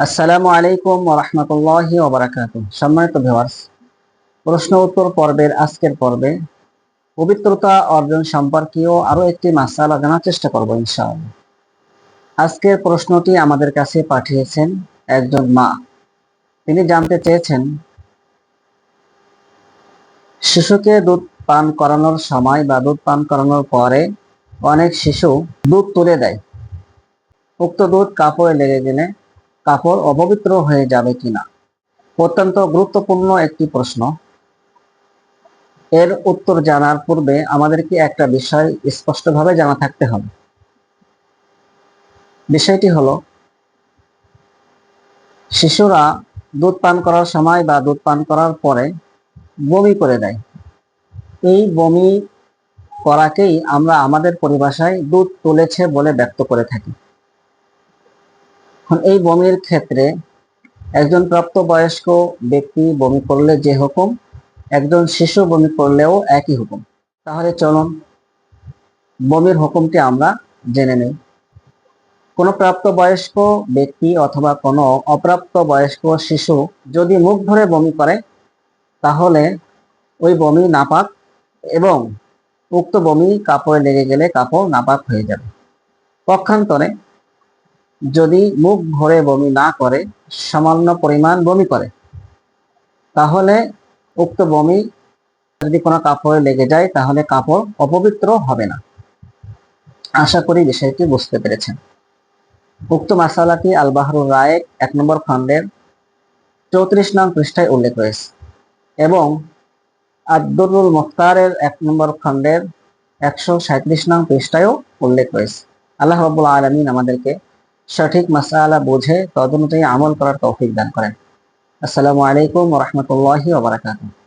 আসসালামু আলাইকুম ওয়া রাহমাতুল্লাহি ওয়া বারাকাতুহু। সম্মানিত ভিউয়ার্স, প্রশ্ন উত্তর পর্বের আজকের পর্বে পবিত্রতা অর্জন সম্পর্কীয় আরো একটি মাসআলা জানার চেষ্টা করব ইনশাআল্লাহ। আজকের প্রশ্নটি আমাদের কাছে পাঠিয়েছেন একজন মা। তিনি জানতে চেয়েছেন, শিশুকে দুধ পান করানোর সময় বা দুধ পান করানোর পরে অনেক শিশু দুধ তুলে দেয়। উক্ত দুধ কাপড়ে লেগে গেলে কাপড় অপবিত্র হয়ে যাবে কিনা? অত্যন্ত গুরুত্বপূর্ণ একটি প্রশ্ন। এর উত্তর জানার পূর্বে আমাদেরকে একটা বিষয় স্পষ্টভাবে জানা থাকতে হবে। বিষয়টি হলো, শিশুরা দুধ পান করার সময় বা দুধ পান করার পরে বমি করে দেয়। এই বমি করাকেই আমরা আমাদের পরিভাষায় দুধ তুলেছে বলে ব্যক্ত করে থাকি। এই বমির ক্ষেত্রে একজন প্রাপ্তবয়স্ক ব্যক্তি বমি করলে যে হুকুম, একজন শিশু বমি করলেও একই হুকুম। তাহলে চলুন বমির হুকুমটি আমরা জেনে নেই। কোনো প্রাপ্তবয়স্ক ব্যক্তি অথবা কোনো অপ্রাপ্তবয়স্ক শিশু যদি মুখ ভরে বমি করে, তাহলে ওই বমি নাপাক এবং উক্ত বমি কাপড়ে লেগে গেলে কাপড় নাপাক হয়ে যাবে। পক্ষান্তরে যদি মুখ ভরে বমি না করে, সামান্য পরিমাণ বমি করে, তাহলে উক্ত বমি যদি কোনো কাপড়ে লেগে যায় তাহলে কাপড় অপবিত্র হবে না। আশা করি বিষয়টি বুঝতে পেরেছেন। উক্ত মাসালাটি আল বাহরুর রায়েক 1 নম্বর খণ্ডের 34 নং পৃষ্ঠায় উল্লেখ রয়েছে এবং আদ-দুররুল মুখতারের 1 নম্বর খণ্ডের 137 নং পৃষ্ঠায়ও উল্লেখ রয়েছে। আল্লাহ রাব্বুল আলামিন আমাদেরকে সঠিক মাসআলা বুঝে তদনুযায়ী আমল করার তৌফিক দান করেন। আসসালামু আলাইকুম ওয়া রাহমাতুল্লাহি ওয়া বারাকাতুহু।